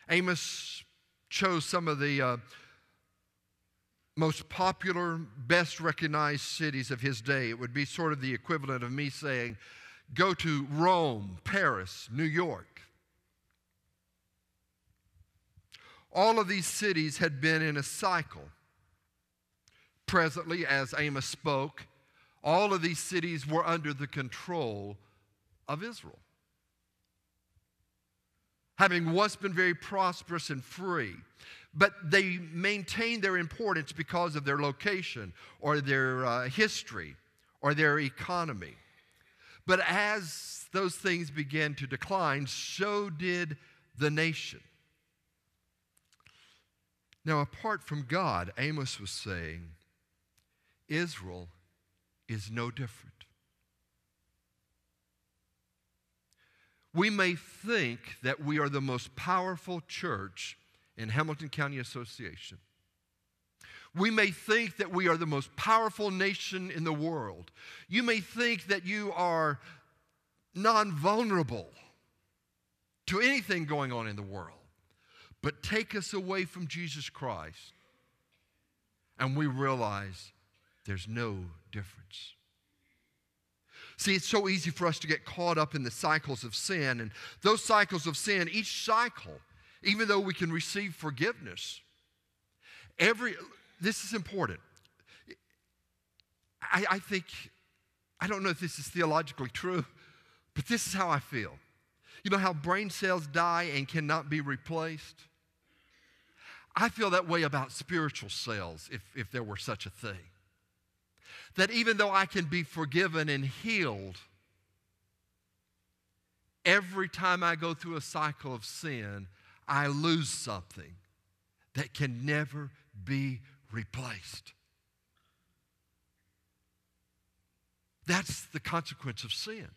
Amos chose some of the most popular, best recognized cities of his day. It would be sort of the equivalent of me saying, go to Rome, Paris, New York. All of these cities had been in a cycle. Presently, as Amos spoke, all of these cities were under the control of Israel, having once been very prosperous and free. But they maintained their importance because of their location or their history or their economy. But as those things began to decline, so did the nation. Now, apart from God, Amos was saying, Israel is no different. We may think that we are the most powerful church in Hamilton County Association. We may think that we are the most powerful nation in the world. You may think that you are non-vulnerable to anything going on in the world. But take us away from Jesus Christ, and we realize there's no difference. See, it's so easy for us to get caught up in the cycles of sin, and those cycles of sin, each cycle, even though we can receive forgiveness, this is important. I think, I don't know if this is theologically true, but this is how I feel. You know how brain cells die and cannot be replaced? I feel that way about spiritual cells, if there were such a thing. That even though I can be forgiven and healed, every time I go through a cycle of sin, I lose something that can never be replaced. That's the consequence of sin.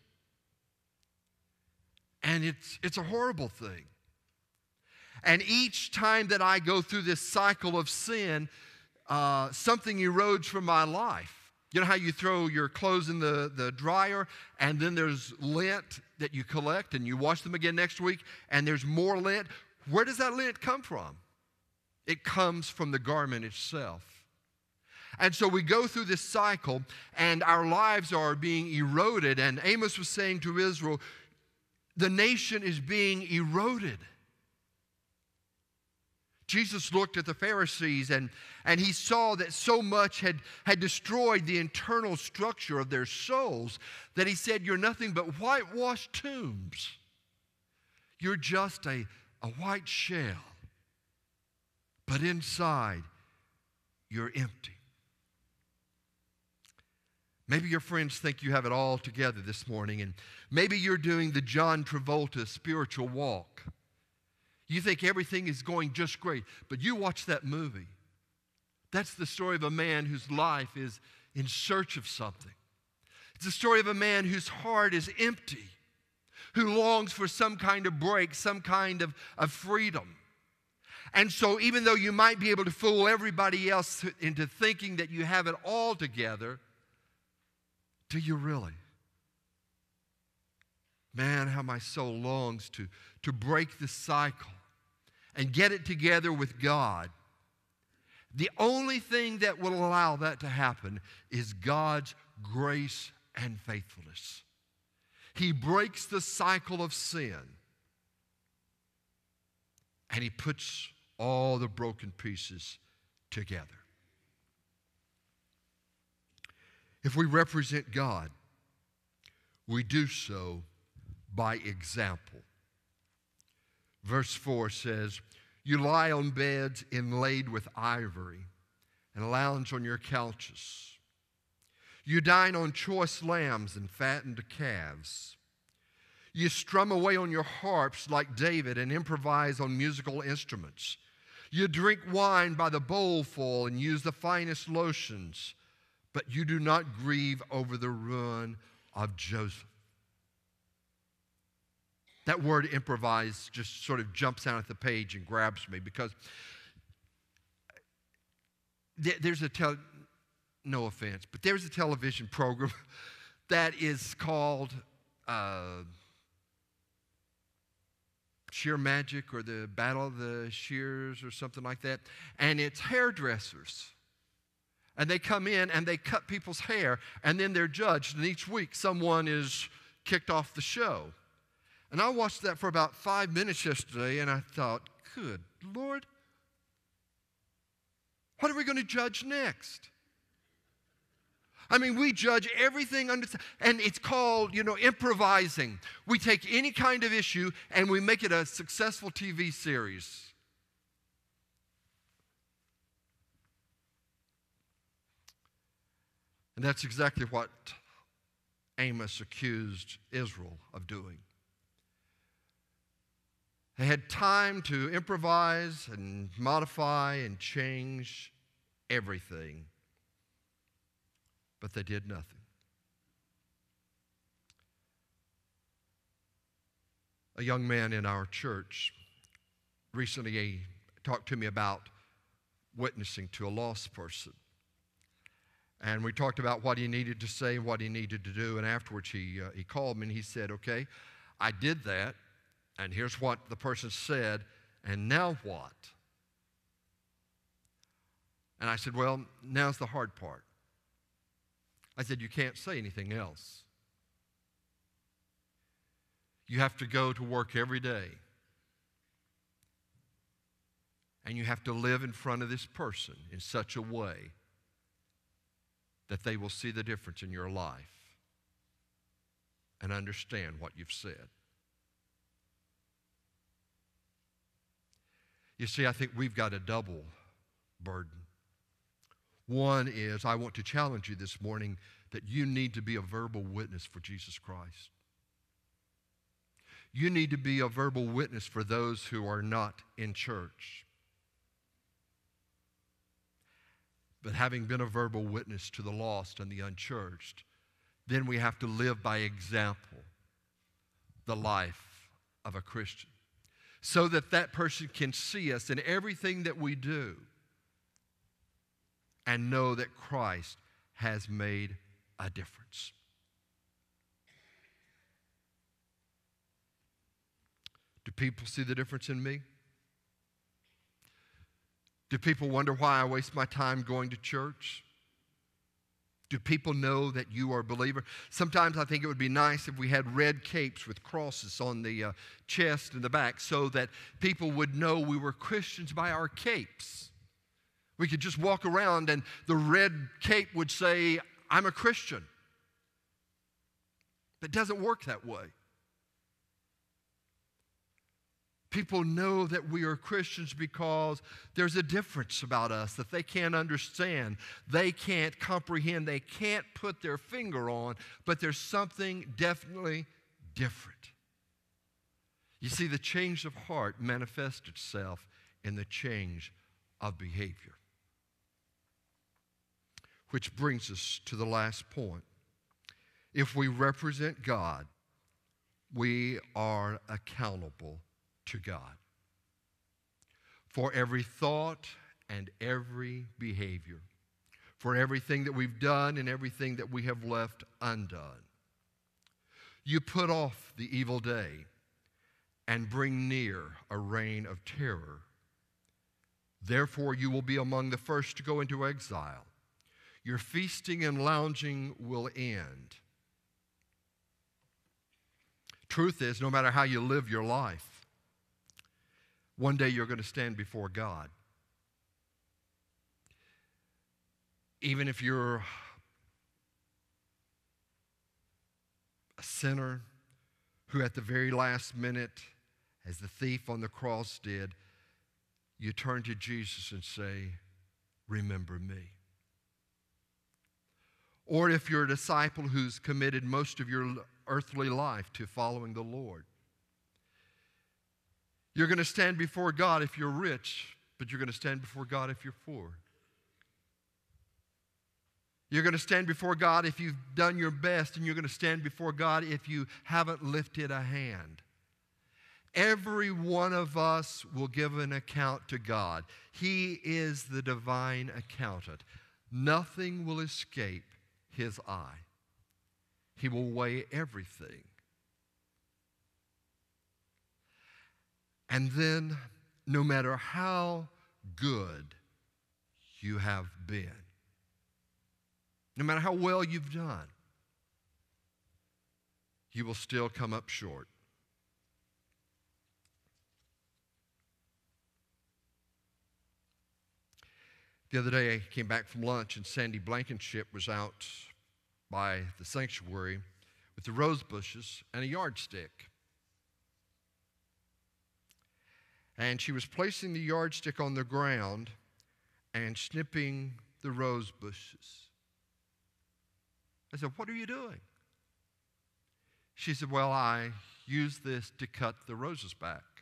And it's a horrible thing. And each time that I go through this cycle of sin, something erodes from my life. You know how you throw your clothes in the dryer and then there's lint that you collect and you wash them again next week and there's more lint? Where does that lint come from? It comes from the garment itself. And so we go through this cycle and our lives are being eroded. And Amos was saying to Israel, the nation is being eroded. Jesus looked at the Pharisees and he saw that so much had destroyed the internal structure of their souls that he said, you're nothing but whitewashed tombs. You're just a white shell. But inside, you're empty. Maybe your friends think you have it all together this morning, and maybe you're doing the John Travolta spiritual walk. You think everything is going just great, but you watch that movie. That's the story of a man whose life is in search of something. It's the story of a man whose heart is empty, who longs for some kind of break, some kind of freedom. And so even though you might be able to fool everybody else into thinking that you have it all together, do you really? Man, how my soul longs to break the cycle and get it together with God. The only thing that will allow that to happen is God's grace and faithfulness. He breaks the cycle of sin and He puts all the broken pieces together. If we represent God, we do so by example. Verse 4 says, you lie on beds inlaid with ivory and lounge on your couches. You dine on choice lambs and fattened calves. You strum away on your harps like David and improvise on musical instruments. You drink wine by the bowlful and use the finest lotions, but you do not grieve over the ruin of Joseph. That word improvise just sort of jumps out at the page and grabs me because there's no offense, but there's a television program that is called Sheer Magic or the Battle of the Shears or something like that. And it's hairdressers. And they come in and they cut people's hair, and then they're judged. And each week someone is kicked off the show. And I watched that for about 5 minutes yesterday, and I thought, good Lord, what are we going to judge next? I mean, we judge everything under, and it's called, improvising. We take any kind of issue and we make it a successful TV series. And that's exactly what Amos accused Israel of doing. They had time to improvise and modify and change everything, but they did nothing. A young man in our church recently talked to me about witnessing to a lost person. And we talked about what he needed to say and what he needed to do. And afterwards he called me and he said, okay, I did that. And here's what the person said. And now what? And I said, well, now's the hard part. I said, you can't say anything else. You have to go to work every day. And you have to live in front of this person in such a way that they will see the difference in your life and understand what you've said. You see, I think we've got a double burden. One is, I want to challenge you this morning that you need to be a verbal witness for Jesus Christ. You need to be a verbal witness for those who are not in church. But having been a verbal witness to the lost and the unchurched, then we have to live by example the life of a Christian, so that that person can see us in everything that we do and know that Christ has made a difference. Do people see the difference in me? Do people wonder why I waste my time going to church? Do people know that you are a believer? Sometimes I think it would be nice if we had red capes with crosses on the chest and the back so that people would know we were Christians by our capes. We could just walk around and the red cape would say, I'm a Christian. But it doesn't work that way. People know that we are Christians because there's a difference about us that they can't understand. They can't comprehend. They can't put their finger on, but there's something definitely different. You see, the change of heart manifests itself in the change of behavior. Which brings us to the last point. If we represent God, we are accountable to God for every thought and every behavior, for everything that we've done and everything that we have left undone. You put off the evil day and bring near a reign of terror. Therefore, you will be among the first to go into exile. Your feasting and lounging will end. Truth is, no matter how you live your life, one day you're going to stand before God. Even if you're a sinner who at the very last minute, as the thief on the cross did, you turn to Jesus and say, remember me. Or if you're a disciple who's committed most of your earthly life to following the Lord, you're going to stand before God if you're rich, but you're going to stand before God if you're poor. You're going to stand before God if you've done your best, and you're going to stand before God if you haven't lifted a hand. Every one of us will give an account to God. He is the divine accountant. Nothing will escape His eye. He will weigh everything. And then, no matter how good you have been, no matter how well you've done, you will still come up short. The other day, I came back from lunch, and Sandy Blankenship was out by the sanctuary with the rose bushes and a yardstick. And she was placing the yardstick on the ground and snipping the rose bushes. I said, "What are you doing?" She said, "Well, I use this to cut the roses back."